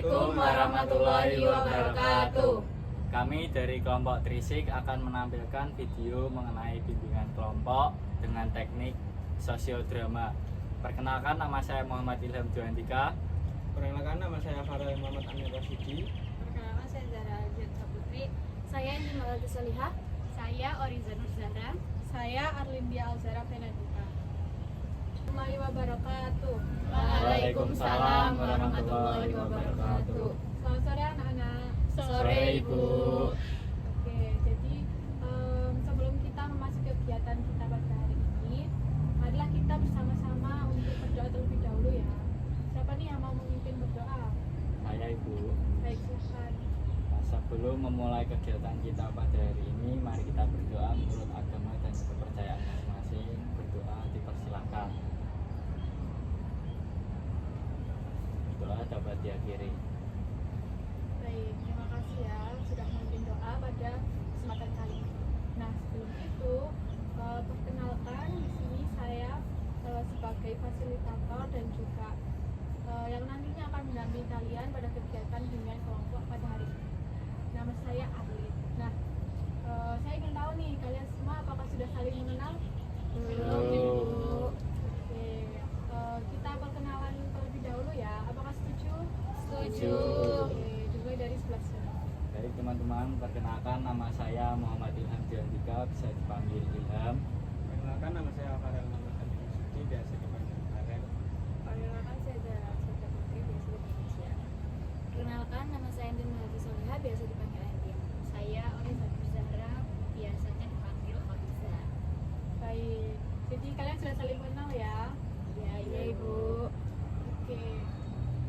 Assalamualaikum warahmatullahi wabarakatuh. Kami dari kelompok Trisik akan menampilkan video mengenai bimbingan kelompok dengan teknik sosiodrama. Perkenalkan, nama saya Muhammad Ilham Juandika. Perkenalkan, nama saya Farel Muhammad Amir Rasidi. Perkenalkan, saya Zara Aljansa Putri. Saya Indi Malati Salihah. Saya Oriza Nur Zahra. Saya Arlindia Alzara Penadita. Warahmatullahi wabarakatuh. Waalaikumsalam warahmatullahi wabarakatuh. Selamat sore anak-anak. Sore Ibu. Oke, jadi sebelum kita memasuki kegiatan kita pada hari ini, marilah kita bersama-sama untuk berdoa terlebih dahulu ya. Siapa nih yang mau memimpin berdoa? Saya Ibu. Baik, silakan. Sebelum memulai kegiatan kita pada hari ini, mari kita berdoa menurut agama dan kepercayaan masing-masing. Berdoa dipersilakan. Berdoa dapat diakhiri. Baik, terima kasih ya sudah memimpin doa pada kesempatan kali ini. Nah, sebelum itu perkenalkan, di sini saya sebagai fasilitator dan juga yang nantinya akan mendampingi kalian pada kegiatan bimbingan kelompok pada hari ini. Nama saya Arlin. Nah, saya ingin tahu nih, kalian semua apakah sudah saling mengenal? Belum. Oke, kita perkenalan terlebih dahulu ya. Apakah setuju? Setuju. Oke, dimulai dari sebelah sini. Baik teman-teman, perkenalkan, nama saya Muhammad Ilham Juandika, bisa dipanggil Ilham. Perkenalkan, nama saya Farel Muhammad Amir Rasidi, biasa dipanggil Farel. Perkenalkan, saya Zara Aljansa Putri, biasa dipanggil Cia. Perkenalkan, nama saya Indi Malati Salihah, biasa dipanggil Andi. Saya Oriza Nur Zahra, biasanya dipanggil Oriza. Baik, jadi kalian sudah saling mengenal ya? Iya Ibu. Oke,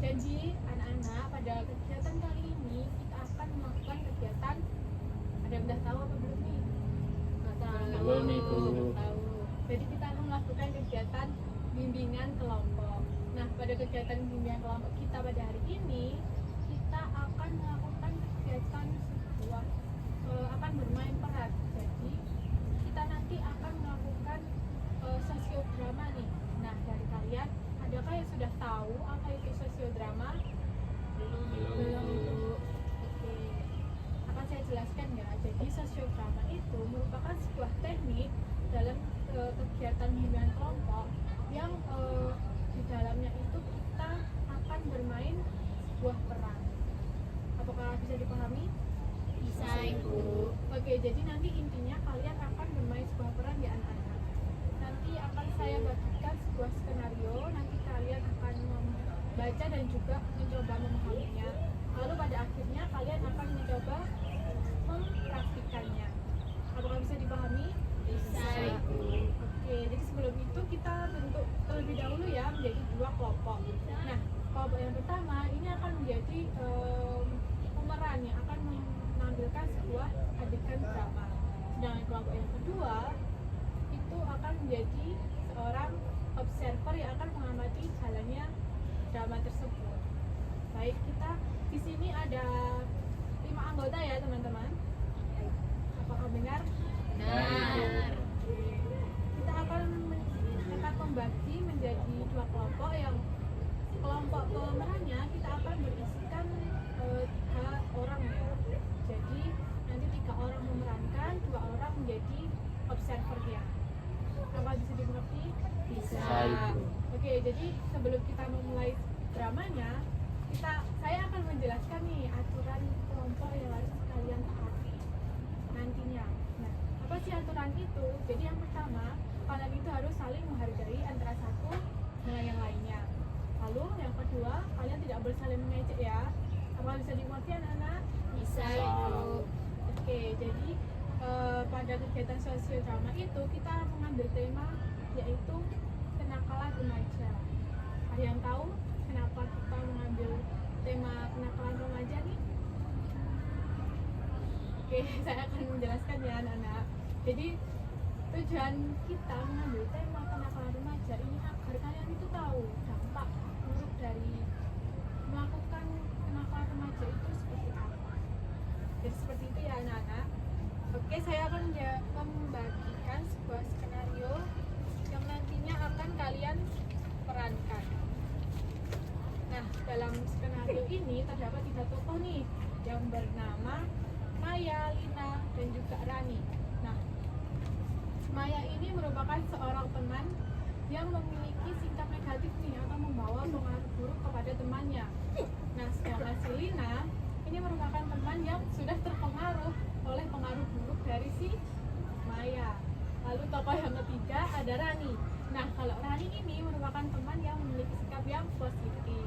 janji anak-anak pada kegiatan kali ini kita akan melakukan kegiatan. Ada yang udah tahu apa belum nih? Nggak tahu. Belum, Ibu. Nggak tahu. Jadi kita akan melakukan kegiatan bimbingan kelompok. Nah, pada kegiatan bimbingan kelompok kita pada hari ini, kita akan melakukan kegiatan sebuah akan bermain peran. Jadi kita nanti akan melakukan sosiodrama nih. Nah, dari kalian adakah yang sudah tahu apa itu sosiodrama? Belum. Oke, akan saya jelaskan ya. Jadi sosiodrama itu merupakan sebuah teknik dalam kegiatan bimbingan kelompok yang di dalamnya itu kita akan bermain sebuah peran. Apakah bisa dipahami? Bisa Ibu. Oke, jadi nanti intinya kalian akan bermain sebuah peran di anak-anak. Nanti akan saya bagikan sebuah skenario, nanti kalian akan membaca dan juga mencoba memahaminya. Lalu pada akhirnya kalian akan mencoba mempraktikannya. Apakah bisa dipahami? Bisa Ibu. Oke, jadi sebelum itu kita bentuk terlebih dahulu ya menjadi dua kelompok. Nah, kelompok yang pertama ini akan menjadi pemeran yang akan menampilkan sebuah adegan drama. Sedangkan kelompok yang kedua itu akan menjadi seorang observer yang akan mengamati jalannya drama tersebut. Baik, kita di sini ada 5 anggota ya teman-teman. Apakah benar? Benar. Kita akan membagi menjadi dua kelompok. Yang kelompok pemerannya kita akan berisikan 3 orang ya. Jadi nanti 3 orang memerankan, 2 orang menjadi observernya. Apa bisa dimengerti? Bisa. Ibu. Oke, jadi sebelum kita memulai dramanya, saya akan menjelaskan nih aturan kelompok yang harus kalian taati nantinya. Nah, apa sih aturan itu? Jadi yang pertama, kalian itu harus saling menghargai antara satu dengan yang lainnya. Lalu yang kedua, kalian tidak boleh saling mengejek ya. Apa bisa dimengerti anak-anak? Bisa Ibu. Oke, jadi pada kegiatan sosiodrama itu kita mengambil tema yaitu kenakalan remaja. Ada yang tahu kenapa kita mengambil tema kenakalan remaja nih? Oke, saya akan menjelaskan ya anak-anak. Jadi tujuan kita mengambil tema kenakalan remaja ini agar kalian itu tahu dampak buruk dari melakukan kenakalan remaja itu seperti apa. Jadi seperti itu ya anak-anak. Oke, saya akan membagikan sebuah skenario yang nantinya akan kalian perankan. Nah, dalam skenario ini terdapat 3 tokoh nih yang bernama Maya, Lina, dan juga Rani. Nah, Maya ini merupakan seorang teman yang memiliki sikap negatif nih atau membawa pengaruh buruk kepada temannya. Nah, sedangkan si Lina ini merupakan teman yang sudah terpengaruh oleh pengaruh buruk dari si Maya. Lalu tokoh yang ketiga ada Rani. Nah, kalau Rani ini merupakan teman yang memiliki sikap yang positif.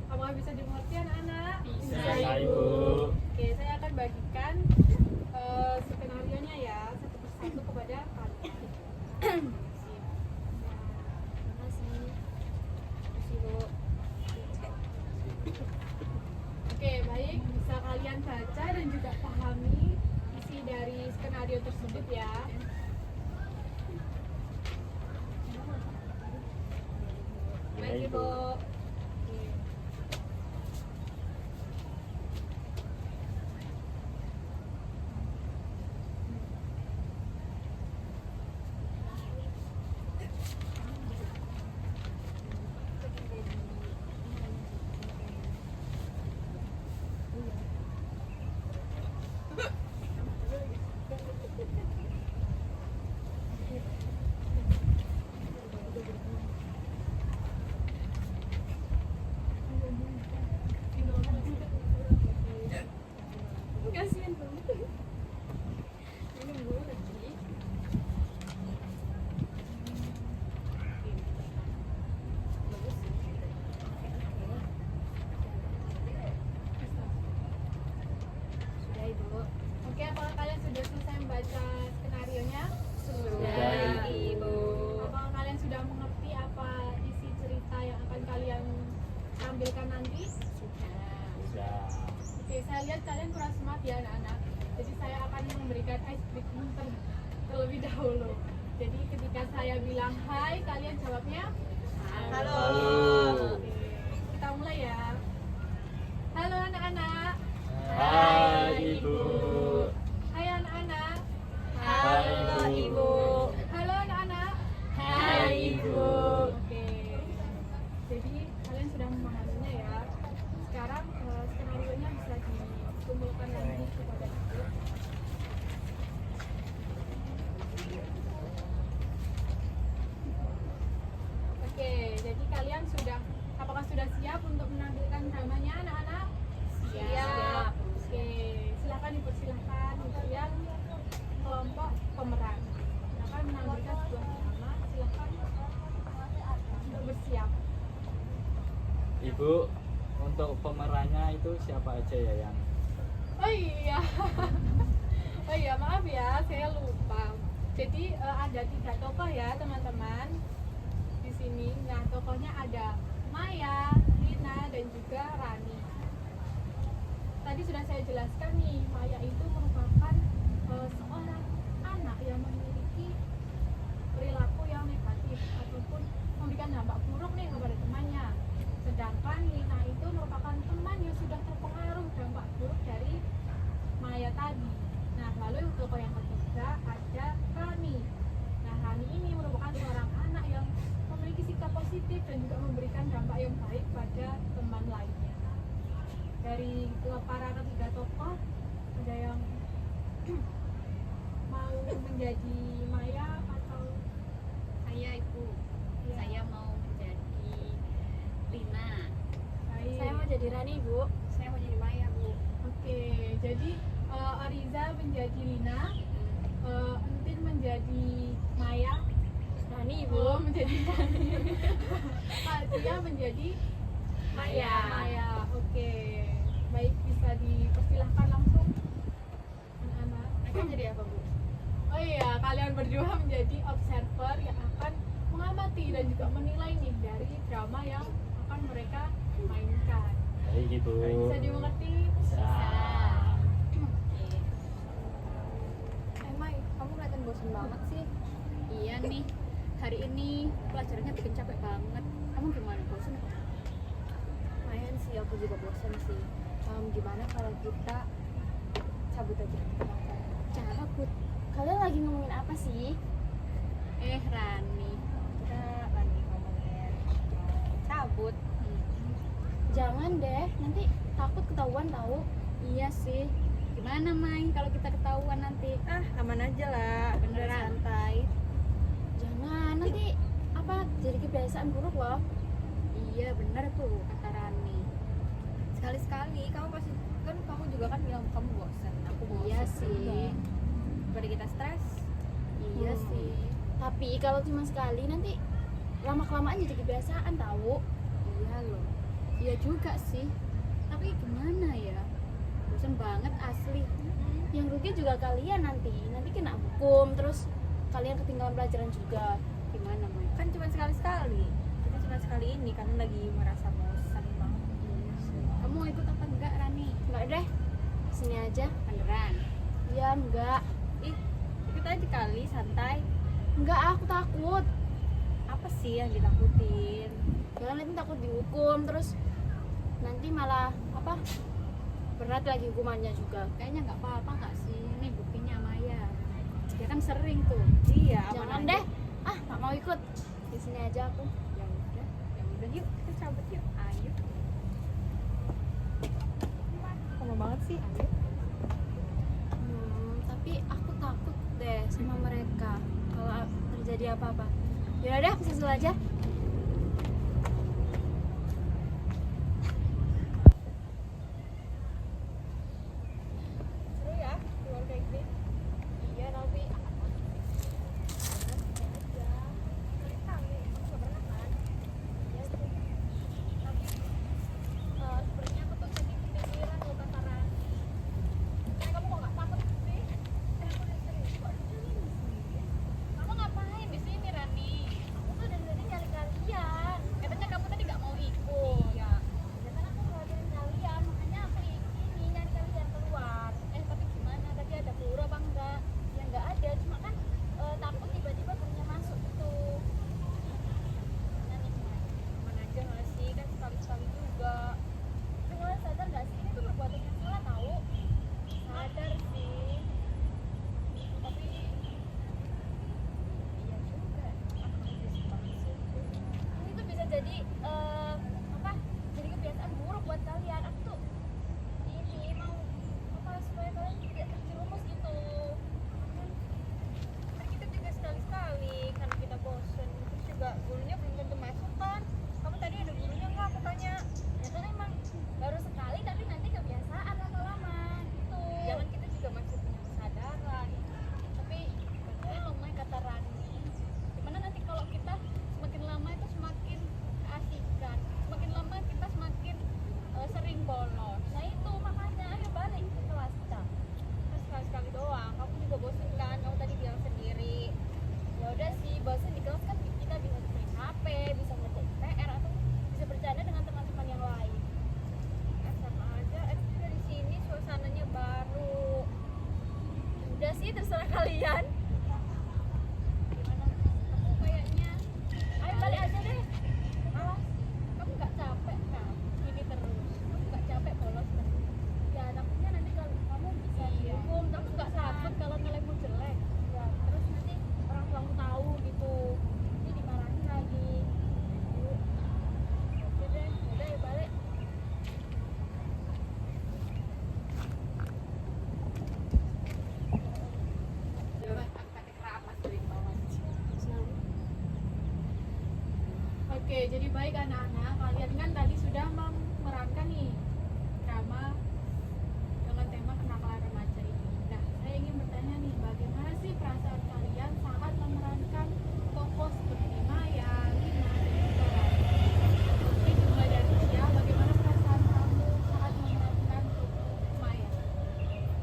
Apakah bisa dimengerti anak-anak? Bisa, Ibu. Oke, saya akan bagikan skenario-nya ya satu persatu kepada kalian. Makasih. Makasih, Bu. Oke, baik. Bisa kalian baca dan juga pahami isi dari skenario tersebut ya. Baik, Ibu. Oke. Kasihan banget. Minum dulu lagi. Sudah, Ibu. Oke, apakah kalian sudah selesai membaca skenarionya? Sudah, Ibu. Apakah kalian sudah mengerti apa isi cerita yang akan kalian tampilkan nanti? Sudah. Sudah. Oke, saya lihat kalian kurang semangat ya anak-anak. Jadi saya akan memberikan ice breaking terlebih dahulu. Jadi ketika saya bilang hai, kalian jawabnya Halo. Oke, kita mulai ya. Halo anak-anak. Hai, Ibu. Hai anak-anak. Halo, Ibu. Halo anak-anak. Hai, Ibu. Oke. Jadi kalian sudah memahaminya ya. Sekarang skenario-nya bisa dikumpulkan lagi kepada Ibu. Oke, jadi kalian apakah sudah siap untuk menampilkan dramanya anak-anak? Siap. Oke, silakan dipersilahkan untuk yang kelompok pemeran. Silakan menampilkan sebuah drama. Silakan untuk bersiap. Ibu, untuk pemerannya itu siapa aja ya yang Oh iya, oh iya maaf ya, saya lupa. Jadi ada 3 tokoh ya teman-teman di sini. Nah tokohnya ada Maya, Lina, dan juga Rani. Tadi sudah saya jelaskan nih, Maya itu merupakan seorang anak yang memiliki perilaku yang negatif ataupun memberikan dampak buruk nih kepada temannya. Sedangkan Lina itu merupakan teman yang sudah terpengaruh dampak buruk dari Maya tadi. Nah, lalu tokoh yang ketiga ada Rani. Nah, Rani ini merupakan seorang anak yang memiliki sikap positif dan juga memberikan dampak yang baik pada teman lainnya. Dari para ketiga tokoh, ada yang mau menjadi Maya atau Saya, Ibu. Ya. Saya mau menjadi Lina. Baik. Saya mau jadi Rani, Bu. Saya mau jadi Maya, Bu. Oke, jadi Ariza menjadi Lina, Entin menjadi Maya, Rani, Bu. Bu menjadi Rani, Asia menjadi Maya. Maya. Oke, baik bisa dipersilahkan langsung anak-anak. Mereka jadi apa, Bu? Oh iya, kalian berdua menjadi observer yang akan mengamati dan juga menilai nih dari drama yang akan mereka mainkan. baik, Ibu? Bisa dimengerti? Bisa. Mai, kamu kelihatan bosan banget sih. Iya nih, hari ini pelajarannya bikin capek banget. Kamu gimana, bosan apa? Lumayan sih, aku juga bosan sih. Gimana kalau kita cabut aja? Cabut. Kalian lagi ngomongin apa sih? Rani. Kita lagi ngomongin cabut. Jangan deh, nanti takut ketahuan tahu. Iya sih. Gimana Mai kalau kita ketahuan nanti? Ah, aman aja lah, Beneran? santai. Jangan, nanti apa jadi kebiasaan buruk loh. Iya bener tuh kata Rani. Sekali-sekali kamu pasti kan, kamu juga kan bilang kamu bosan, aku bosan. Iya sih. Daripada kita stres. Iya sih. Tapi kalau cuma sekali nanti lama kelamaan jadi kebiasaan tahu. Iya loh. Iya juga sih. Tapi gimana ya? Bosan banget asli. Yang rugi juga kalian nanti. Nanti kena hukum terus kalian ketinggalan pelajaran juga. Gimana Mai? Kan cuma sekali-sekali. Kita cuma sekali ini karena lagi merasa bosan banget. Kamu mau ikut apa enggak Rani? Enggak deh. Sini aja beneran. Iya enggak. Ih, ikut aja kali, santai. Enggak, aku takut. Apa sih yang ditakutin? Karena nanti takut dihukum terus nanti malah apa? Berat lagi hukumannya juga. Kayaknya nggak apa-apa nggak sih? Ini buktinya Maya. Dia kan sering tuh. Iya, Jangan aman deh. aja. Ah, nggak mau ikut. Di sini aja aku. Ya udah yuk, kita cabut yuk. Ayo. Lama banget sih, ayo. Tapi aku takut deh sama mereka kalau terjadi apa-apa. Yaudah deh, aku susul aja. Seru ya, keluar kayak gini. Iya, tapi Sebenarnya aku tuh jadi kepikiran loh kata Rani. Kamu kok nggak takut sih? Kamu ngapain di sini Rani? Aku tuh dari tadi nyari kalian. Katanya kamu tadi nggak mau ikut. Iya. Ya kan aku ngeliatin kalian, makanya aku ini nyari kalian keluar. Tapi gimana? Tadi ada peluru apa enggak? Ya nggak ada, cuma kan takut tiba-tiba gurunya masuk gitu. Gimana nih? aman aja nggak sih? Kan sekali-sekali juga. Tapi kalian sadar nggak sih ini tuh perbuatan yang salah tahu? Sadar sih. Tapi iya juga. Aku bisa banget sih. Ini tuh bisa jadi apa? Jadi kebiasaan buruk buat kalian. Aku tuh ini mau apa supaya kalian tidak terjerumus gitu. Kan kita juga sekali-sekali karena kita bosen. Terus juga gurunya belum tentu masuk kan. Kamu tadi ada gurunya nggak? Aku tanya. Ya kan emang baru sekali tapi nanti kebiasaan lama-lama gitu. Jangan kita juga masih punya kesadaran. Tapi bener loh Mai kata Rani. Gimana nanti kalau kita semakin lama itu semakin keasikan, semakin lama kita semakin sering bolos. Nah itu makanya ayo balik ke kelas kita. Kan sekali-sekali doang. Kamu juga bosen kan? Kamu tadi bilang sendiri. Ya udah sih, bosan di kelas kan kita bisa main HP, bisa ngerjain PR atau bisa bercanda dengan teman-teman yang lain. Sama aja. Juga di sini suasananya baru. Udah sih terserah kalian. Gimana? Aku kayaknya. Ayo balik aja deh. Awas, kamu nggak capek kan? Gini terus, kamu nggak capek bolos terus. Ya takutnya nanti kalau kamu bisa dihukum, kamu nggak takut kalau nilaimu jelek. Ya, terus nanti orang tuamu tahu gitu, nanti dimarahin lagi. Yuk. Oke deh, udah ya balik. Oke, jadi baik anak-anak, kalian kan tadi sudah memerankan nih drama dengan tema kenakalan remaja ini. Nah, saya ingin bertanya nih, bagaimana sih perasaan kalian saat memerankan tokoh seperti Maya, Lina, dan juga Rani? Mungkin dimulai dari Cia, bagaimana perasaan kamu saat memerankan Maya?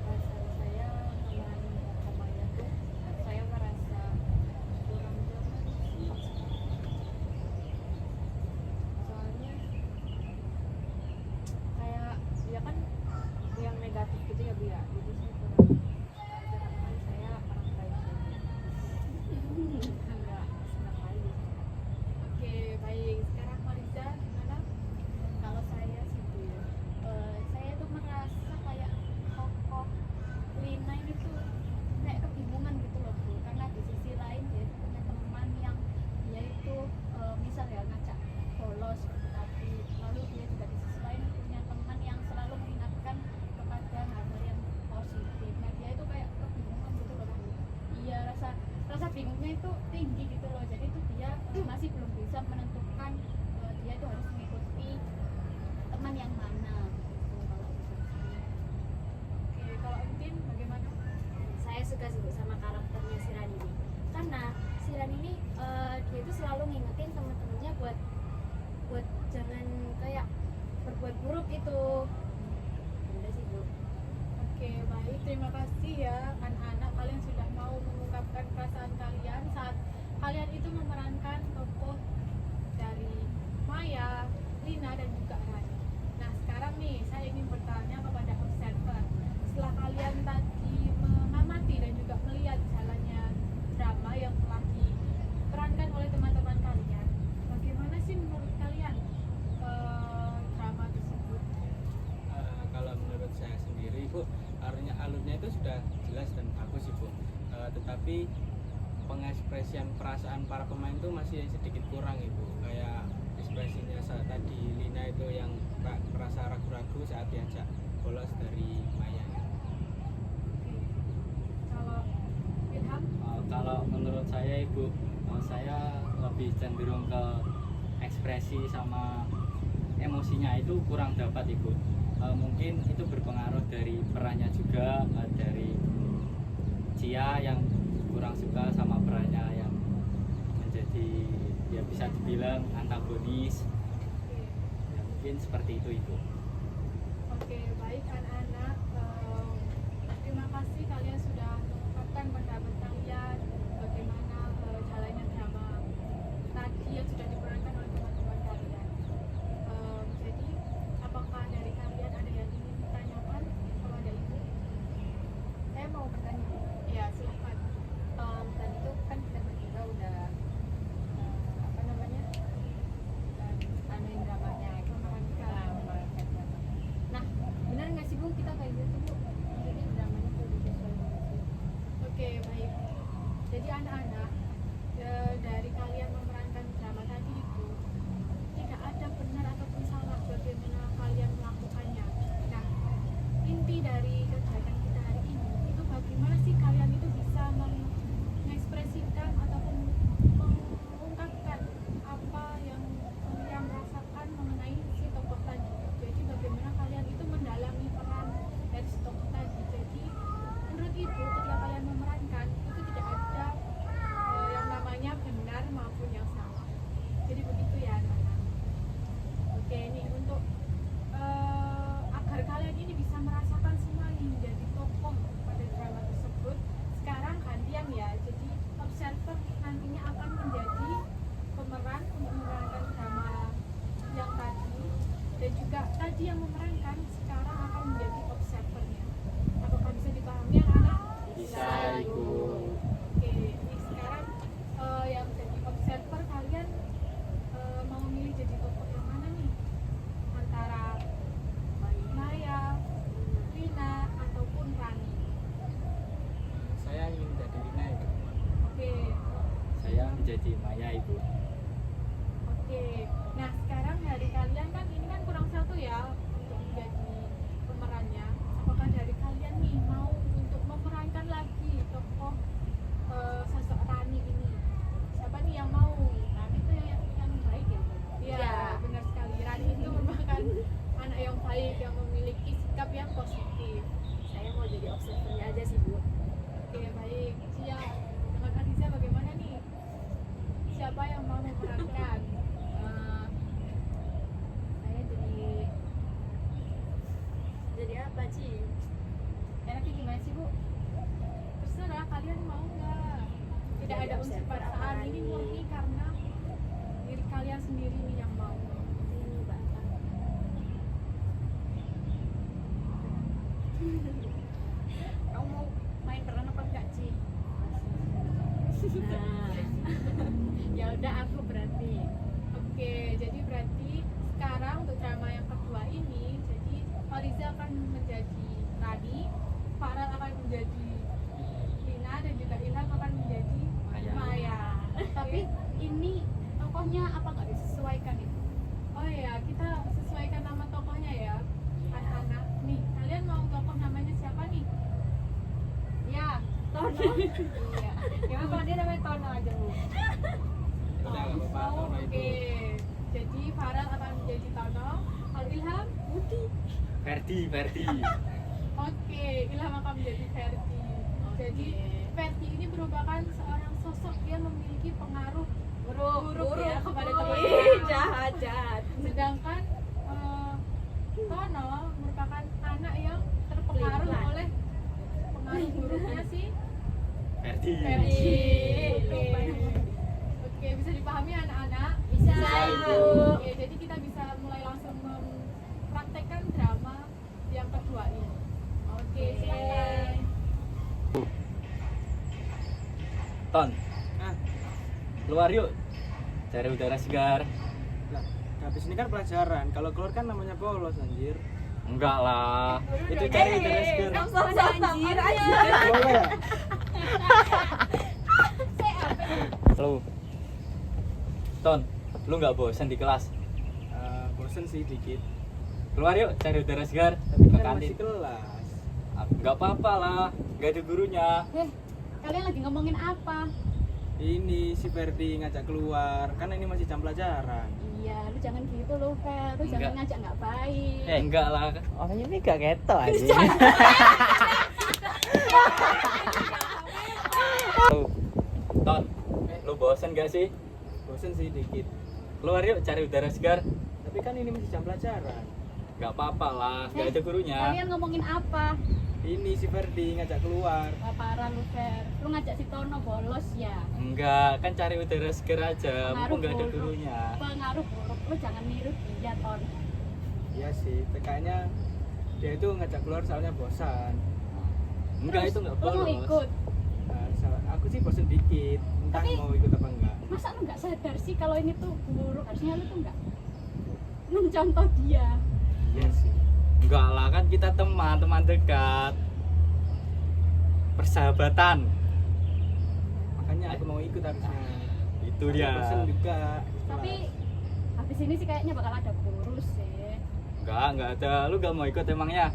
Perasaan saya memerankan Maya tuh, saya merasa kurang jelas. Soalnya kayak dia kan yang negatif gitu ya Bu ya. Jadi saya kurang jarang kali saya orang baik enggak senang kali. Oke, baik. Sekarang Mariza, gimana? Kalau saya sih Bu ya, Saya tuh merasa kayak tokoh Lina ini tuh kayak kebingungan gitu loh Bu, karena di sisi lain dia itu punya teman yang dia itu misal ya ngajak bolos tapi lalu dia juga di sisi lain tuh tinggi gitu loh, jadi tuh dia masih belum bisa menentukan dia tuh harus mengikuti teman yang mana gitu kalau gitu. Oke, kalau Entin bagaimana? Saya suka sih Bu sama karakternya si Rani ini, karena si Rani ini dia itu selalu ngingetin teman-temannya buat jangan kayak berbuat buruk gitu. Udah sih Bu. Oke, baik. Terima kasih ya anak-anak, kalian sudah mau mengungkapkan perasaan kalian saat kalian itu memerankan tokoh dari Maya, Lina, dan juga Rani. Nah, sekarang nih saya ingin bertanya kepada observer. Setelah kalian tadi mengamati dan juga melihat jalannya drama yang telah diperankan oleh teman-teman kalian, bagaimana sih menurut kalian drama tersebut? Kalau menurut saya sendiri Bu, alurnya itu sudah jelas dan bagus Ibu. Tetapi pengekspresian perasaan para pemain itu masih sedikit kurang Ibu. Kayak ekspresinya saat tadi Lina itu yang merasa ragu-ragu saat diajak bolos dari Maya. Oke. Kalau Ilham? Kalau menurut saya Ibu, saya lebih cenderung ke ekspresi sama emosinya itu kurang dapat Ibu. Mungkin itu berpengaruh dari perannya juga, dari Cia yang kurang suka sama perannya yang menjadi ya bisa dibilang antagonis. Oke. Ya, mungkin seperti itu Ibu. Oke, baik anak-anak. Terima kasih kalian sudah mengungkapkan pendapat kalian bagaimana jalannya drama tadi yang sudah diperankan oleh teman-teman kalian. Jadi, apakah dari kalian ada yang ingin ditanyakan kepada ibu? Saya mau bertanya Bu. Ya, silakan. Tadi tuh kan kita bertiga udah apa namanya anuin dramanya itu memerankan drama. Nah, benar nggak sih Bu kita kayak gitu Bu? Maksudnya dramanya tuh sesuai gitu. Oke, baik. Jadi anak-anak, dari kalian memerankan drama tadi itu tidak ada benar ataupun salah bagaimana kalian melakukannya. Nah, inti dari kegiatan kita hari ini itu bagaimana sih kalian itu bisa mengekspresikan ataupun mengungkapkan apa yang kalian rasakan mengenai si tokoh tadi. Jadi bagaimana kalian itu mendalami peran dari si tokoh tadi. Jadi menurut ibu ketika kalian memerankan itu tidak ada yang namanya benar maupun yang salah. Jadi begitu ya anak-anak. Oke, ini untuk agar kalian ini bisa merasakan semua nih menjadi tokoh pada drama tersebut. Sekarang gantian ya, jadi observer nantinya akan menjadi pemeran untuk memerankan drama yang tadi, dan juga tadi yang memerankan sekarang akan menjadi observernya. Apakah bisa dipahami anak-anak? Bisa Ibu. Oke, ini sekarang yang jadi observer kalian mau memilih jadi tokoh yang mana nih? Antara Maya, Lina, ataupun Rani. Saya ingin jadi Lina Ibu. Oke, Saya menjadi Maya Ibu. oke. Nah sekarang dari kalian kan ini kan kurang satu ya untuk menjadi pemerannya. Apakah dari kalian nih mau untuk memerankan lagi tokoh sosok Rani ini? Siapa nih yang mau? Rani itu yang baik ya Bu. Iya, Iya. benar sekali. Rani itu merupakan anak yang baik yang memiliki sikap yang positif. Saya mau jadi observernya aja sih Bu. Oke, baik. Siap. Dengan Adiza bagaimana nih? Siapa yang mau memerankan? Saya jadi apa Ci? Enaknya gimana sih Bu? Terserah kalian mau nggak? Tidak Jadi ada unsur observer apa paksaan, lagi? ini murni karena diri kalian sendiri nih yang mau. Ini Bapak. Kamu mau main peran apa enggak Ci? Nah, Ya udah aku berarti. Oke, jadi berarti sekarang untuk drama yang kedua ini, jadi Fariza akan menjadi Rani, Farel akan menjadi Lina, dan juga Ilham akan menjadi Maya. Maya. Tapi ini tokohnya apa nggak disesuaikan itu? Oh ya, kita sesuaikan nama tokohnya ya, anak-anak. Nih, kalian mau tokoh namanya siapa nih? Ya, Tono. Iya. gimana kalau dia namanya Tono aja Bu. Ya udah nggak apa-apa Tono itu. Oke. Jadi Farel akan menjadi Tono, kalau Ilham Budi. Ferdi. Oke, Ilham akan menjadi Ferdi. Jadi Ferdi ini merupakan seorang sosok yang memiliki pengaruh buruk ya kepada teman-teman. Jahat. Sedangkan Tono merupakan anak yang terpengaruh Pelin-pelan. oleh pengaruh buruknya si Ferdi. Ferdi. Lupa. Oke, bisa dipahami anak-anak? Bisa, Ibu. Oke, jadi kita bisa mulai langsung mempraktekkan drama yang kedua ini. Oke, silakan. Ton, Nah, keluar yuk. Cari udara segar. lah, habis ini kan pelajaran. Kalau keluar kan namanya bolos anjir. Enggak lah. Itu cari udara segar. Anjir aja. Boleh ya? Lu. Ton, lu nggak bosan di kelas? Bosen sih dikit. Keluar yuk, cari udara segar. Tapi Ke kan masih kantin. kelas. Nggak apa-apa lah, nggak ada gurunya. Kalian lagi ngomongin apa? Ini si Ferdi ngajak keluar. Kan ini masih jam pelajaran. Iya, lu jangan gitu loh, Fer. Lu jangan Enggak. ngajak nggak baik. Enggak lah. Orangnya ini gak keto aja. Ton, lu bosan gak sih? Bosen sih dikit. Keluar yuk, cari udara segar. Tapi kan ini masih jam pelajaran. Nggak apa-apa lah, nggak ada gurunya. Kalian ngomongin apa? Ini si Ferdi ngajak keluar. Wah, parah lu, Fer. Lu ngajak si Tono bolos ya. Enggak, kan cari udara segar aja. Mumpung nggak ada buruk. gurunya. Pengaruh buruk. Lu jangan niru dia, Ton. Iya sih, kayaknya dia itu ngajak keluar soalnya bosan. Enggak, Terus, itu nggak lu mau bolos. ikut? Nah, aku sih bosen dikit. Entah Tapi- mau ikut apa enggak. Masa lu nggak sadar sih kalau ini tuh buruk? Harusnya lu tuh nggak mencontoh dia. Iya sih. Enggak lah, kan kita teman dekat. Persahabatan. Makanya aku mau ikut harusnya. Itu Aku dia. bosen juga. Tapi habis ini sih kayaknya bakal ada guru sih. Enggak ada. Lu gak mau ikut emangnya?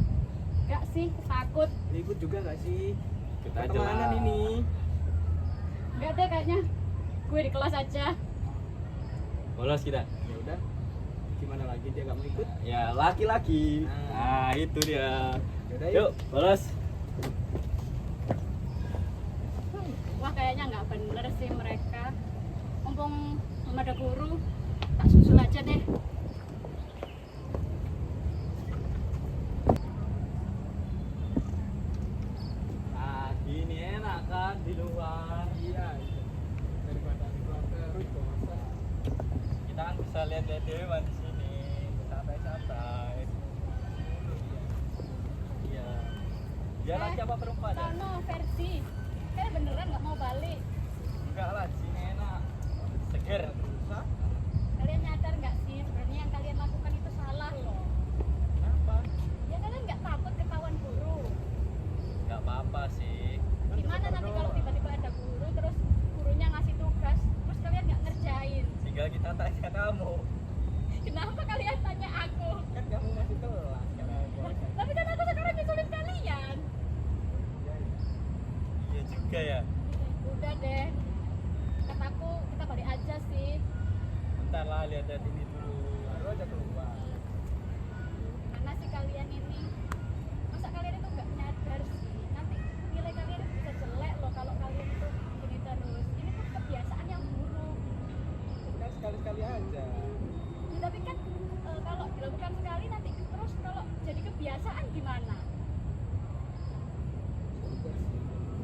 Enggak sih, takut. ikut juga gak sih? Ikut aja Pertemanan lah. ini. Enggak deh kayaknya. Gue di kelas aja. Bolos kita. Ya udah. Gimana lagi dia gak mau ikut? Ya, laki-laki. Nah. Nah, itu dia. Yaudah Yuk, bolos. Wah kayaknya nggak bener sih mereka. Mumpung belum ada guru, tak susul aja deh. Nah, gini enak kan di luar. Iya. Daripada di keluar terus bosan. Kita kan bisa lihat-lihat dewan di sini. Santai-santai. Iya. Dia laki apa perempuan ya? Tono versi. Kalian beneran nggak mau balik? Enggak lah, di sini enak. Seger. Kalian nyadar nggak sih sebenarnya yang kalian lakukan itu salah loh? Kenapa? Ya kalian nggak takut ketahuan guru? Enggak apa-apa sih. Gimana nanti kalau tiba-tiba ada guru terus gurunya ngasih tugas terus kalian nggak ngerjain? Tinggal kita tanya kamu. Kenapa kalian tanya aku? Kan kamu masih kelas. Tapi kan aku sekarang nyusulin kalian. Iya juga ya. Udah deh. Kataku kita balik aja sih. Bentar lah, lihat-lihat ini dulu. Baru aja keluar. Mana sih kalian ini? Masa kalian itu nggak nyadar sih? Nanti nilai kalian itu bisa jelek loh kalau kalian itu gini terus. Ini tuh kebiasaan yang buruk. Kan sekali-sekali aja. Ya, tapi kan kalau dilakukan sekali nanti terus kalau jadi kebiasaan gimana?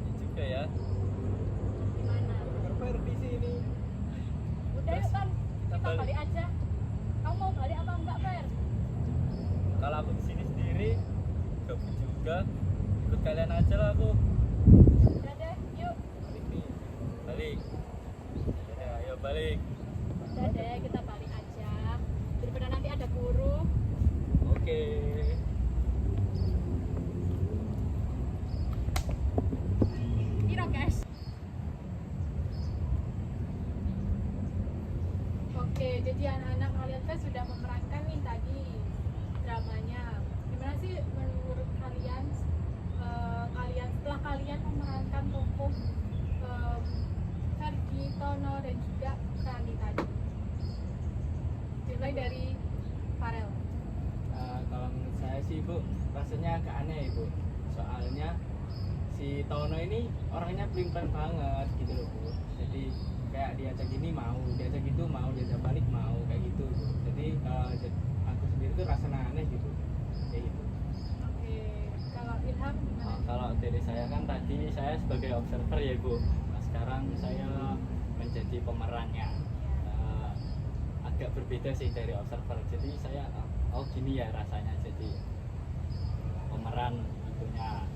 Iya juga ya. Gimana? Dengar Ferdi sini. Udah yuk kan, kita balik. balik aja. Kamu mau balik atau enggak, Fer? Kalau aku di sini sendiri, gabut juga. Ikut kalian aja lah aku. Udah deh, yuk. Balik nih. Balik. Ya, ayo balik. Udah deh, kita balik aja. Daripada nanti ada guru. Oke. Kira guys. Oke, jadi anak-anak kalian kan sudah memerankan nih tadi dramanya. Gimana sih menurut kalian kalian setelah kalian memerankan tokoh Ferdi rasanya agak aneh ibu, soalnya si Tono ini orangnya pelin-pelan banget gitu loh bu. Jadi kayak diajak ini mau, diajak itu mau, diajak balik mau kayak gitu bu. Jadi aku sendiri tuh rasanya aneh gitu kayak gitu. Oke, kalau Ilham gimana? Kalau dari saya kan tadi saya sebagai observer ya Bu. Nah, sekarang saya menjadi pemerannya. Agak berbeda sih dari observer. Jadi saya oh gini ya rasanya jadi pemeran itunya.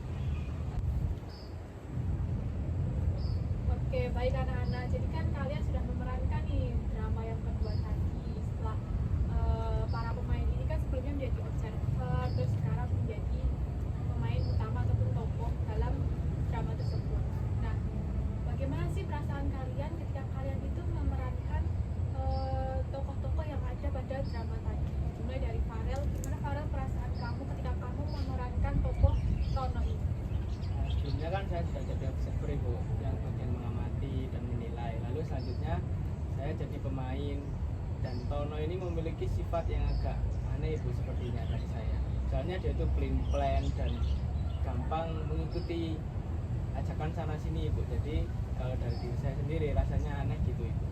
Oke, baik anak-anak. Jadi kan kalian sudah memerankan nih drama yang kedua tadi. Setelah para pemain ini kan sebelumnya menjadi observer, terus sekarang menjadi pemain utama ataupun tokoh dalam drama tersebut. Nah, bagaimana sih perasaan kalian ketika kalian itu memerankan tokoh-tokoh yang ada pada drama tadi? Mulai dari Farel, gimana Farel perasaan kamu ketika kamu memerankan tokoh Tono ini? Sebelumnya kan saya sudah jadi observer ibu, yang bagian mengamati dan menilai. Lalu selanjutnya saya jadi pemain, dan Tono ini memiliki sifat yang agak aneh ibu sepertinya dari saya. Soalnya dia itu pelin-pelan dan gampang mengikuti ajakan sana sini ibu. Jadi kalau dari diri saya sendiri rasanya aneh gitu ibu.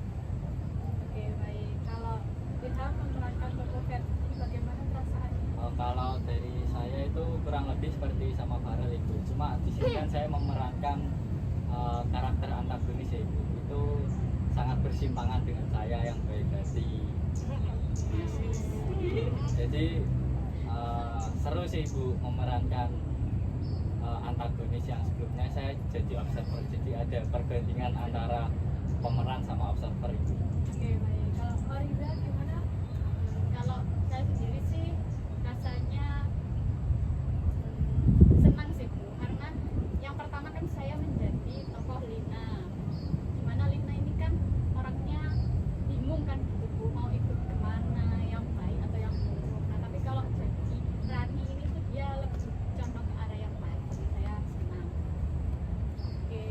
Oke, baik. Kalau Ilham memerankan tokoh Verdi, bagaimana perasaannya? Kalau dari saya itu kurang lebih seperti sama Farel itu. Cuma di sini kan saya memerankan karakter antagonis ya Ibu. Itu sangat bersimpangan dengan saya yang baik hati. Jadi seru sih Ibu memerankan antagonis yang sebelumnya saya jadi observer. Jadi ada perbandingan antara pemeran sama observer itu. Oke, baik. Kalau Oriza gimana? Kalau saya sendiri sih rasanya senang sih Bu, karena yang pertama kan saya menjadi tokoh Lina, dimana Lina ini kan orangnya bingung kan gitu Bu, mau ikut kemana, yang baik atau yang buruk. Nah tapi kalau jadi Rani ini tuh dia lebih condong ke arah yang baik, jadi saya senang. Oke.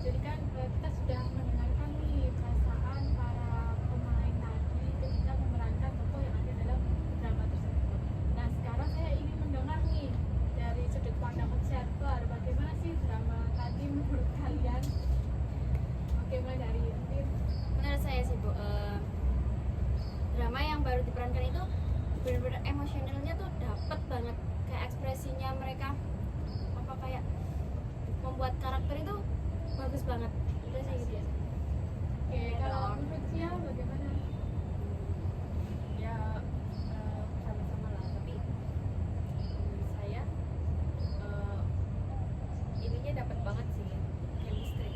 Jadi kan kita sudah mendengarkan nih perasaan para pemain tadi ketika memerankan tokoh yang ada dalam drama tersebut. Nah, sekarang saya ingin mendengar nih dari sudut pandang observer, bagaimana sih drama tadi menurut kalian? Oke, mulai dari Entin. Menurut saya sih Bu, drama yang baru diperankan itu benar-benar emosionalnya tuh dapet banget, kayak ekspresinya mereka apa kayak membuat karakter itu bagus banget. Itu sih gitu. Oke, kalau menurut Cia bagaimana? Ya sama-sama lah, tapi menurut saya ininya dapat banget sih chemistry.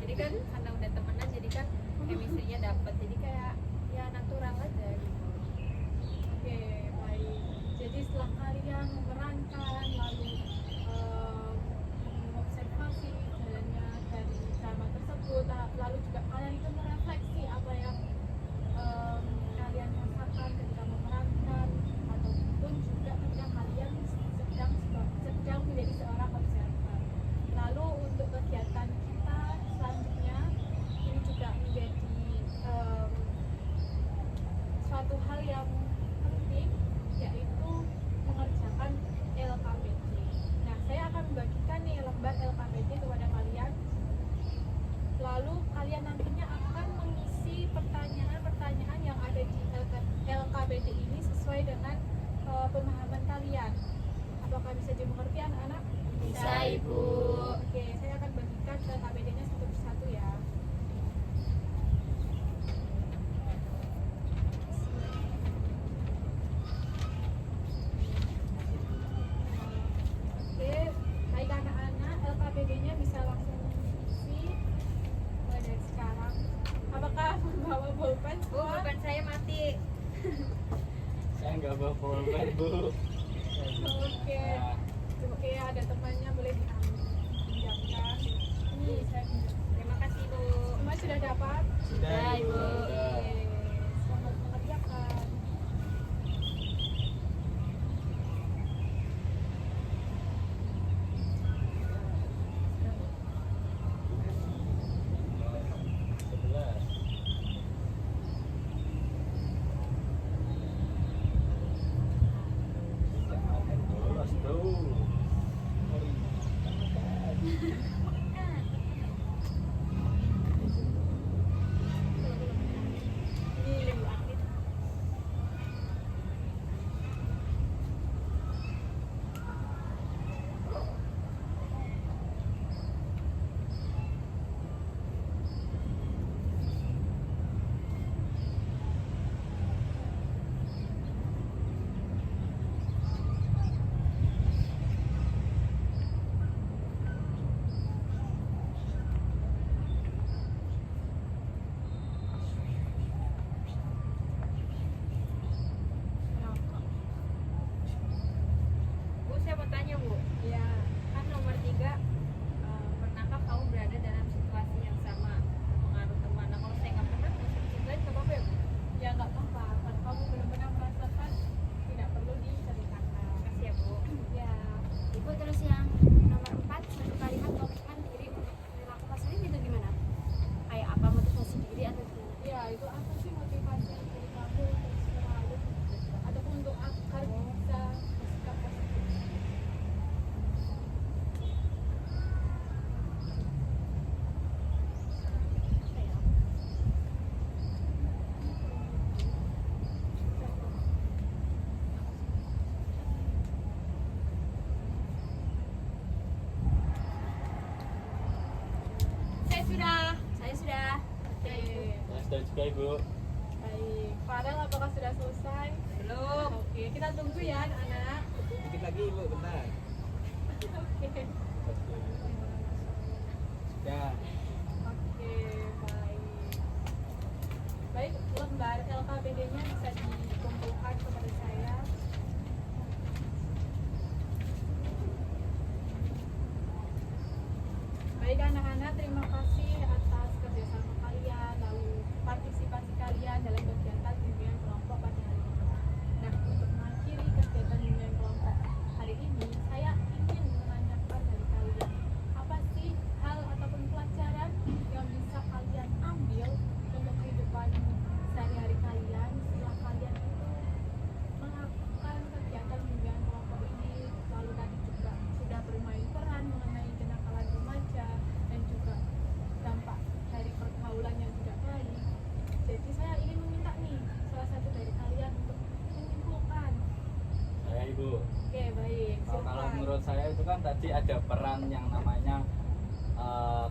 Jadi kan karena udah temenan, jadi kan chemistry-nya dapat, jadi kayak ya natural aja gitu. Oke, baik. Jadi setelah kalian memerankan lalu mengobservasi jalannya dari drama tersebut, lalu juga kalian itu merefleksi apa yang kalian rasakan ketika memerankan, ataupun juga ketika kalian sedang menjadi seorang observer. Lalu untuk kegiatan kita selanjutnya ini juga menjadi suatu hal yang penting, yaitu mengerjakan LKPD. Nah, saya akan membagikan nih lembar LKPD kepada kalian. Lalu kalian nantinya akan mengisi pertanyaan-pertanyaan yang ada di LKPD ini sesuai dengan pemahaman kalian. Apakah bisa dimengerti anak-anak? Bisa, Ibu. Oke, saya akan bagikan LKPD-nya satu persatu ya. Oke, baik anak-anak, LKPD-nya bisa langsung isi mulai dari sekarang. Apakah membawa pulpen? Bu, pulpen saya mati. Saya nggak bawa pulpen Bu. Oke, oke, ada temannya boleh dipinjamkan. Ini saya pinjam. Terima kasih Bu. Semua sudah dapat? Sudah ibu. Oke, selamat mengerjakan. Betul juga Ibu. Baik, Farel apakah sudah selesai? Belum. Oke, kita tunggu ya anak-anak. Dikit lagi ibu, bentar. Oke. Ya. Oke, baik. Baik, lembar LKPD-nya bisa dikumpulkan kepada saya. Baik anak-anak, terima kasih atas kerjasama kalian, lalu partisipasi kalian dalam kegiatan bimbingan kelompok pada hari ini. Nah, untuk mengakhiri kegiatan bimbingan kelompok hari ini, saya ingin menanyakan dari kalian, apa sih hal ataupun pelajaran yang bisa kalian ambil untuk kehidupan sehari-hari kalian setelah kalian itu melakukan kegiatan bimbingan kelompok ini, lalu tadi juga sudah bermain peran mengenai kenakalan remaja dan juga dampak dari pergaulan yang tidak baik. Jadi saya ingin meminta nih salah satu dari kalian untuk menyimpulkan. Saya Ibu. Oke, baik. Kalau Silakan. menurut saya itu kan tadi ada peran yang namanya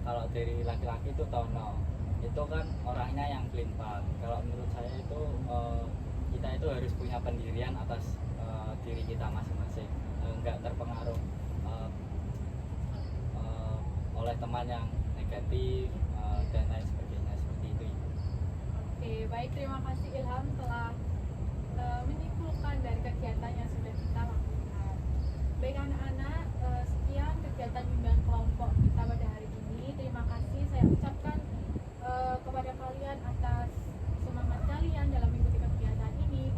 kalau dari laki-laki itu Tono. Itu kan orangnya yang pelin-pelan. Kalau menurut saya itu kita itu harus punya pendirian atas diri kita masing-masing. Enggak terpengaruh oleh teman yang negatif dan lain sebagainya seperti itu Ibu. Oke, baik, terima kasih Ilham telah menyimpulkan dari kegiatan yang sudah kita lakukan. Baik anak-anak, sekian kegiatan bimbingan kelompok kita pada hari ini. Terima kasih saya ucapkan kepada kalian atas semangat kalian dalam mengikuti kegiatan ini,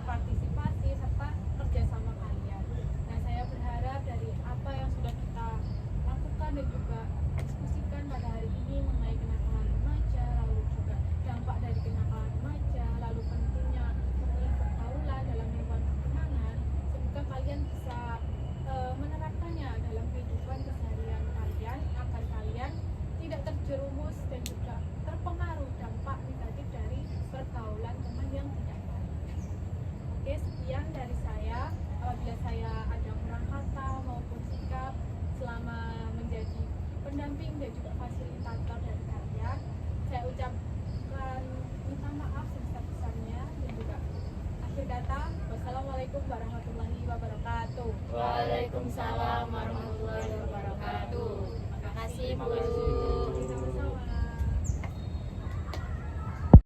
partisipasi serta kerjasama kalian. Nah, saya berharap dari apa yang sudah kita lakukan dan juga diskusikan pada hari ini mengenai kenakalan remaja, lalu juga dampak dari kenakalan remaja, lalu pentingnya memilih pergaulan dalam lingkungan pertemanan, semoga kalian bisa menerapkannya dalam kehidupan keseharian kalian agar kalian tidak terjerumus dan juga terpengaruh dampak negatif dari pergaulan teman yang tidak baik. Oke, sekian dari saya. Apabila saya ada kurang kata maupun sikap selama menjadi pendamping dan juga fasilitator dari kalian, saya ucapkan minta maaf sebesar-besarnya dan juga akhir kata, wassalamualaikum warahmatullahi wabarakatuh. Waalaikumsalam warahmatullahi wabarakatuh. Terima kasih Terima Bu. kasih.